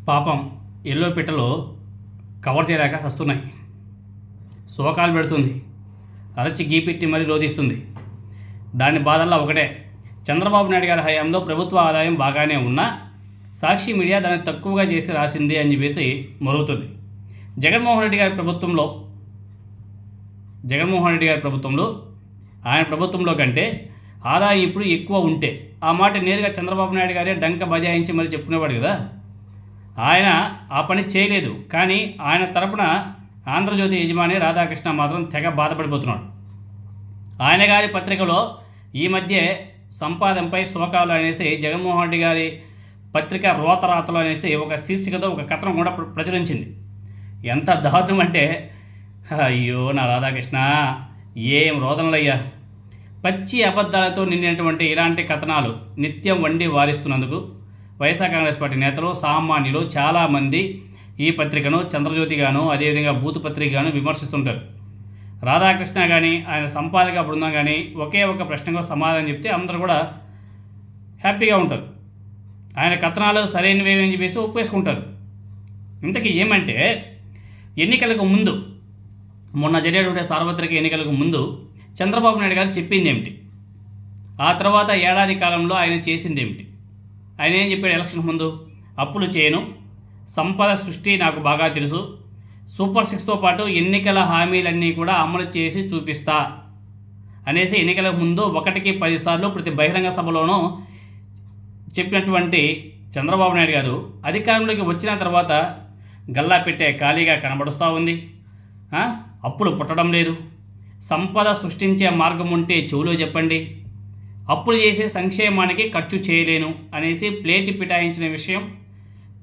పాపం ఎల్లో పిట్టలు కవర్ చేయలేక చస్తున్నాయి. శోకాలు పెడుతుంది, అరచి గీపెట్టి మరీ రోధిస్తుంది. దాని బాధల్లో ఒకటే, చంద్రబాబు నాయుడు గారి హయాంలో ప్రభుత్వ ఆదాయం బాగానే ఉన్నా సాక్షి మీడియా దాన్ని తక్కువగా చేసి రాసింది అని చెప్పేసి మరుగుతుంది. జగన్మోహన్ రెడ్డి గారి ప్రభుత్వంలో ఆయన ప్రభుత్వంలో కంటే ఆదాయం ఇప్పుడు ఎక్కువ ఉంటే ఆ మాట నేరుగా చంద్రబాబు నాయుడు గారే డంక బజాయించి మరి చెప్పుకునేవాడు కదా. ఆయన ఆ పని చేయలేదు, కానీ ఆయన తరపున ఆంధ్రజ్యోతి యజమాని రాధాకృష్ణ మాత్రం తెగ బాధపడిపోతున్నాడు. ఆయన గారి పత్రికలో ఈ మధ్య సంపాదనపై శోకాలు అనేసి జగన్మోహన్ రెడ్డి గారి పత్రిక రోతరాతలు అనేసి ఒక శీర్షికతో ఒక కథనం కూడా ప్రచురించింది. ఎంత దారుణం అంటే, అయ్యో నా రాధాకృష్ణ, ఏం రోదనలయ్యా. పచ్చి అబద్ధాలతో నిండినటువంటి ఇలాంటి కథనాలు నిత్యం వండి వారిస్తున్నందుకు వైఎస్ఆర్ కాంగ్రెస్ పార్టీ నేతలు, సామాన్యులు చాలామంది ఈ పత్రికను చంద్రజ్యోతిగాను అదేవిధంగా బూతు పత్రికగాను విమర్శిస్తుంటారు. రాధాకృష్ణ కానీ ఆయన సంపాదక బృందం కానీ ఒకే ఒక ప్రశ్నకు సమాధానం చెప్తే అందరూ కూడా హ్యాపీగా ఉంటారు. ఆయన కథనాలు సరైనవి అని చెప్పేసి ఒప్పేసుకుంటారు. ఇంతకీ ఏమంటే, ఎన్నికలకు ముందు, మొన్న జరిగేటువంటి సార్వత్రిక ఎన్నికలకు ముందు చంద్రబాబు నాయుడు గారు చెప్పింది ఏమిటి, ఆ తర్వాత ఏడాది కాలంలో ఆయన చేసింది ఏమిటి? ఆయన ఏం చెప్పాడు ఎలక్షన్ ముందు? అప్పులు చేయను, సంపద సృష్టి నాకు బాగా తెలుసు, సూపర్ 6తో పాటు ఎన్నికల హామీలన్నీ కూడా అమలు చేసి చూపిస్తా అనేసి ఎన్నికల ముందు 1కి 10 సార్లు ప్రతి బహిరంగ సభలోనూ చెప్పినటువంటి చంద్రబాబు నాయుడు గారు అధికారంలోకి వచ్చిన తర్వాత గల్లా పెట్టే ఖాళీగా కనబడుస్తూ ఉంది. అప్పులు పుట్టడం లేదు, సంపద సృష్టించే మార్గం ఉంటే చెవులో చెప్పండి, అప్పులు చేసే సంక్షేమానికి ఖర్చు చేయలేను అనేసి ప్లేటి పిటాయించిన విషయం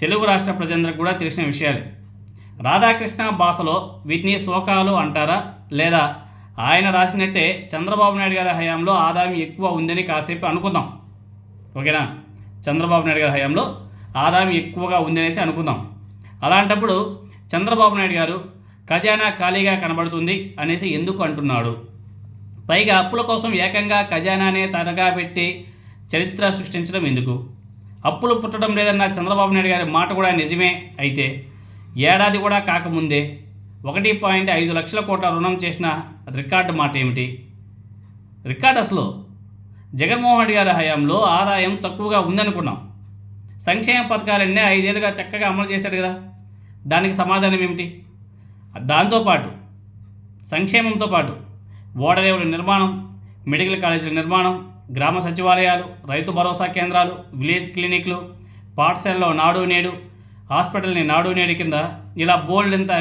తెలుగు రాష్ట్ర ప్రజలందరికీ కూడా తెలిసిన విషయాలే. రాధాకృష్ణ భాషలో వీటిని శోకాలు అంటారా, లేదా ఆయన రాసినట్టే చంద్రబాబు నాయుడు గారి హయాంలో ఆదాయం ఎక్కువ ఉందని కాసేపు అనుకుందాం. ఓకేనా? చంద్రబాబు నాయుడు గారి హయాంలో ఆదాయం ఎక్కువగా ఉందనేసి అనుకుందాం. అలాంటప్పుడు చంద్రబాబు నాయుడు గారు ఖజానా ఖాళీగా కనబడుతుంది అనేసి ఎందుకు అంటున్నాడు? పైగా అప్పుల కోసం ఏకంగా ఖజానానే తనగా పెట్టి చరిత్ర సృష్టించడం ఎందుకు? అప్పులు పుట్టడం లేదన్న చంద్రబాబు నాయుడు గారి మాట కూడా నిజమే అయితే, ఏడాది కూడా కాకముందే 1.5 లక్షల కోట్ల రుణం చేసిన రికార్డు మాట ఏమిటి? రికార్డు అసలు జగన్మోహన్ రెడ్డి గారి హయాంలో ఆదాయం తక్కువగా ఉందనుకున్నాం. సంక్షేమ పథకాలన్నీ 5 ఏళ్ళుగా చక్కగా అమలు చేశాడు కదా, దానికి సమాధానం ఏమిటి? దాంతోపాటు సంక్షేమంతో పాటు ఓడరేవుల నిర్మాణం, మెడికల్ కాలేజీల నిర్మాణం, గ్రామ సచివాలయాలు, రైతు భరోసా కేంద్రాలు, విలేజ్ క్లినిక్లు, పాఠశాలలో నాడు నేడు, హాస్పిటల్ని నాడు నేడు కింద ఇలా బోల్డ్ ఎంత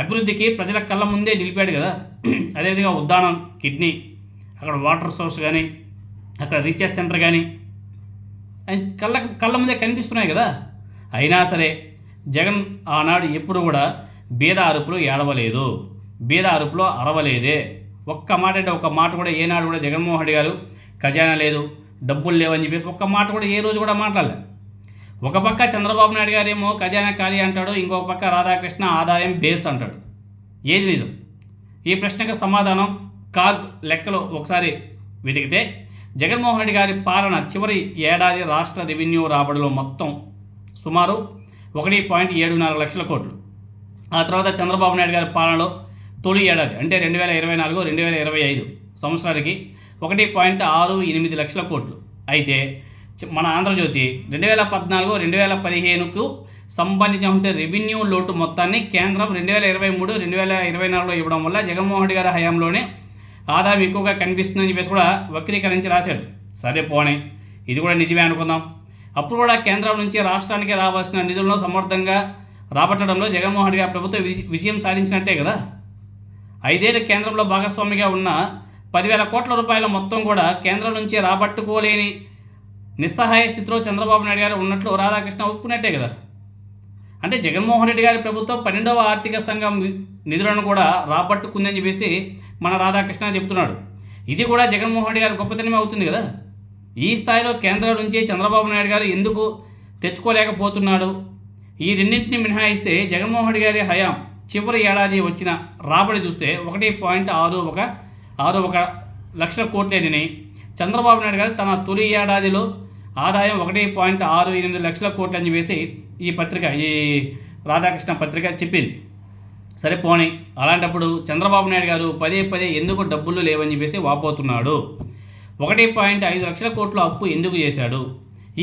అభివృద్ధికి ప్రజల కళ్ళ ముందే నిలిపాడు కదా. అదేవిధంగా ఉద్దానం, కిడ్నీ, అక్కడ వాటర్ సోర్స్ కానీ, అక్కడ రీఛార్జ్ సెంటర్ కానీ కళ్ళ ముందే కనిపిస్తున్నాయి కదా. అయినా సరే జగన్ ఆనాడు ఎప్పుడు కూడా బీద అరుపులు ఏడవలేదు, బీద అరుపులో అరవలేదే. ఒక్క మాట అంటే ఒక్క మాట కూడా ఏనాడు కూడా జగన్మోహన్ రెడ్డి గారు ఖజానా లేదు, డబ్బులు లేవని చెప్పేసి ఒక్క మాట కూడా ఏ రోజు కూడా మాట్లాడలే. ఒక పక్క చంద్రబాబు నాయుడు గారు ఏమో ఖజానా ఖాళీ అంటాడు, ఇంకొక పక్క రాధాకృష్ణ ఆదాయం బేస్ అంటాడు. ఏది నిజం? ఈ ప్రశ్నకు సమాధానం కాగ్ లెక్కలో ఒకసారి వెతికితే జగన్మోహన్ రెడ్డి గారి పాలన చివరి ఏడాది రాష్ట్ర రెవెన్యూ రాబడిలో మొత్తం సుమారు 1.74 లక్షల కోట్లు. ఆ తర్వాత చంద్రబాబు నాయుడు గారి పాలనలో తొలి ఏడాది అంటే 2024-2025 సంవత్సరానికి 1.68 లక్షల కోట్లు. అయితే మన ఆంధ్రజ్యోతి 2014-2015కు సంబంధించిన రెవెన్యూ లోటు మొత్తాన్ని కేంద్రం 2023-2024లో ఇవ్వడం వల్ల జగన్మోహన్ రెడ్డి గారి హయాంలోనే ఆదాయం ఎక్కువగా కనిపిస్తుందని చెప్పేసి కూడా వక్రీకరించి రాశాడు. సరే పోనీ, ఇది కూడా నిజమే అనుకుందాం. అప్పుడు కూడా కేంద్రం నుంచి రాష్ట్రానికి రావాల్సిన నిధులను సమర్థంగా రాబట్టడంలో జగన్మోహన్ రెడ్డి గారి ప్రభుత్వం విజయం సాధించినట్టే కదా. 5 ఏళ్ళు కేంద్రంలో భాగస్వామిగా ఉన్న 10,000 కోట్ల రూపాయల మొత్తం కూడా కేంద్రం నుంచి రాబట్టుకోలేని నిస్సహాయ స్థితిలో చంద్రబాబు నాయుడు గారు ఉన్నట్లు రాధాకృష్ణ ఒప్పుకున్నట్టే కదా. అంటే జగన్మోహన్ రెడ్డి గారి ప్రభుత్వం 12వ ఆర్థిక సంఘం నిధులను కూడా రాబట్టుకుందని చెప్పేసి మన రాధాకృష్ణ చెబుతున్నాడు. ఇది కూడా జగన్మోహన్ రెడ్డి గారి గొప్పతనమే అవుతుంది కదా. ఈ స్థాయిలో కేంద్రం నుంచి చంద్రబాబు నాయుడు గారు ఎందుకు తెచ్చుకోలేకపోతున్నాడు? ఈ రెండింటిని మినహాయిస్తే జగన్మోహన్ రెడ్డి గారి హయాం చివరి ఏడాది వచ్చిన రాబడి చూస్తే 1.61 లక్షల కోట్లేనని చంద్రబాబు నాయుడు గారు తన తొలి ఏడాదిలో ఆదాయం 1.68 లక్షల కోట్లు అని చెప్పేసి ఈ రాధాకృష్ణ పత్రిక చెప్పింది. సరే పోనీ, అలాంటప్పుడు చంద్రబాబు నాయుడు గారు పదే పదే ఎందుకు డబ్బులు లేవని చెప్పేసి వాపోతున్నాడు? 1.5 లక్షల కోట్ల అప్పు ఎందుకు చేశాడు?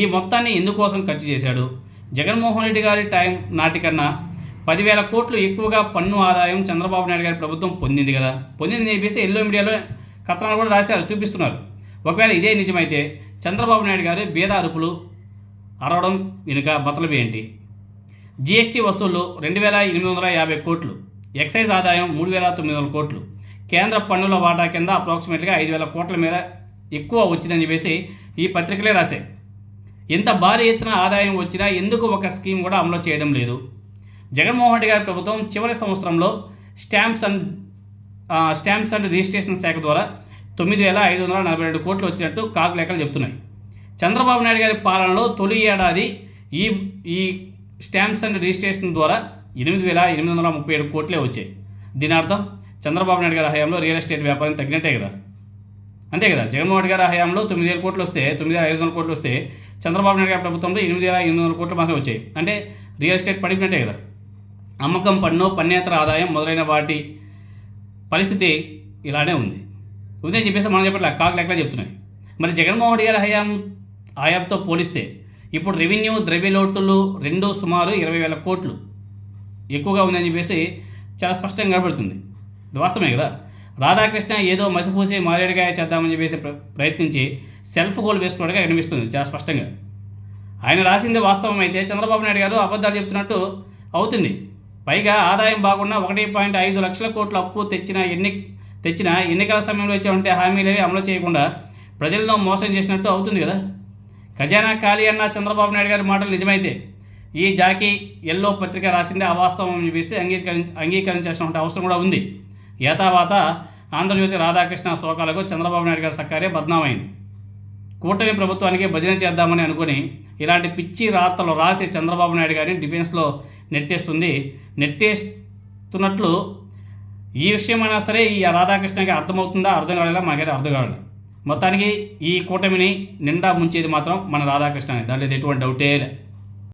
ఈ మొత్తాన్ని ఎందుకోసం ఖర్చు చేశాడు? జగన్మోహన్ రెడ్డి గారి టైం నాటికన్నా 10,000 కోట్లు ఎక్కువగా పన్ను ఆదాయం చంద్రబాబు నాయుడు గారి ప్రభుత్వం పొందింది కదా. పొందిందని చెప్పేసి ఎల్లో మీడియాలో కథనాలు కూడా రాశారు, చూపిస్తున్నారు. ఒకవేళ ఇదే నిజమైతే చంద్రబాబు నాయుడు గారు బీద అరుపులు అరవడం వెనుక మతలబు ఏంటి? జీఎస్టీ వసూళ్లు 2,850 కోట్లు, ఎక్సైజ్ ఆదాయం 3,900 కోట్లు, కేంద్ర పన్నుల వాటా కింద అప్రాక్సిమేట్గా 5,000 కోట్ల మేర ఎక్కువ వచ్చిందని చెప్పేసి ఈ పత్రికలే రాశాయి. ఇంత భారీ ఎత్తున ఆదాయం వచ్చినా ఎందుకు ఒక స్కీమ్ కూడా అమలు చేయడం లేదు? జగన్మోహన్ రెడ్డి గారి ప్రభుత్వం చివరి సంవత్సరంలో స్టాంప్స్ అండ్ రిజిస్ట్రేషన్ శాఖ ద్వారా 9,542 కోట్లు వచ్చినట్టు కాగ్ లెక్కలు చెబుతున్నాయి. చంద్రబాబు నాయుడు గారి పాలనలో తొలి ఏడాది ఈ స్టాంప్స్ అండ్ రిజిస్ట్రేషన్ ద్వారా 8,837 కోట్లే వచ్చాయి. దీని అర్థం చంద్రబాబు నాయుడు గారి హయాంలో రియల్ ఎస్టేట్ వ్యాపారం తగ్గినట్టే కదా. అంతే కదా, జగన్మోహన్ రెడ్డి గారి హయాంలో 9,000 కోట్లు వస్తే 9,500 కోట్లు వస్తే చంద్రబాబు నాయుడు గారి ప్రభుత్వంలో 8,800 కోట్లు మాత్రమే వచ్చాయి. అంటే రియల్ ఎస్టేట్ పడిపోయినట్టే కదా. అమ్మకం పన్ను, పన్నేతర ఆదాయం మొదలైన వాటి పరిస్థితి ఇలానే ఉంది. ఉదయం చెప్పేసి మనం చెప్పట్లే, కాగ్ లెక్కలు చెప్తున్నాయి. మరి జగన్మోహన్ రెడ్డి గారి హయాంతో పోలిస్తే ఇప్పుడు రెవెన్యూ ద్రవ్యలోటులు రెండు సుమారు 20,000 కోట్లు ఎక్కువగా ఉందని చెప్పేసి చాలా స్పష్టంగా కనబడుతుంది. ఇది వాస్తవమే కదా. రాధాకృష్ణ ఏదో మసిపూసి మారేడుకాయ చేద్దామని చెప్పేసి ప్రయత్నించి సెల్ఫ్ గోల్ వేసుకున్నట్టుగా కనిపిస్తుంది చాలా స్పష్టంగా. ఆయన రాసింది వాస్తవం అయితే చంద్రబాబు నాయుడు గారు అబద్ధాలు చెప్తున్నట్టు అవుతుంది. పైగా ఆదాయం బాగున్నా 1.5 లక్షల కోట్ల అప్పు తెచ్చిన ఎన్నికల సమయంలో ఇచ్చామంటే హామీలేవి అమలు చేయకుండా ప్రజలను మోసం చేసినట్టు అవుతుంది కదా. ఖజానా ఖాళీ అన్న చంద్రబాబు నాయుడు గారి మాటలు నిజమైతే ఈ జాకీ ఎల్లో పత్రిక రాసిందే అవాస్తవం అని చెప్పేసి అంగీకరించాల్సిన అవసరం కూడా ఉంది. ఏతావాత ఆంధ్రజ్యోతి రాధాకృష్ణ శోకాలకు చంద్రబాబు నాయుడు గారి సర్కారే బద్నామైంది. కూటమి ప్రభుత్వానికి భజన చేద్దామని అనుకుని ఇలాంటి పిచ్చి రాతలు రాసి చంద్రబాబు నాయుడు గారిని డిఫెన్స్లో నెట్టేస్తున్నట్లు ఈ విషయమైనా సరే ఈ రాధాకృష్ణకి అర్థమవుతుందా, అర్థం కాలేదా మనకైతే అర్థం కావాలి. మొత్తానికి ఈ కూటమిని నిండా ముంచేది మాత్రం మన రాధాకృష్ణ, దాంట్లో ఎటువంటి డౌటే లేదు.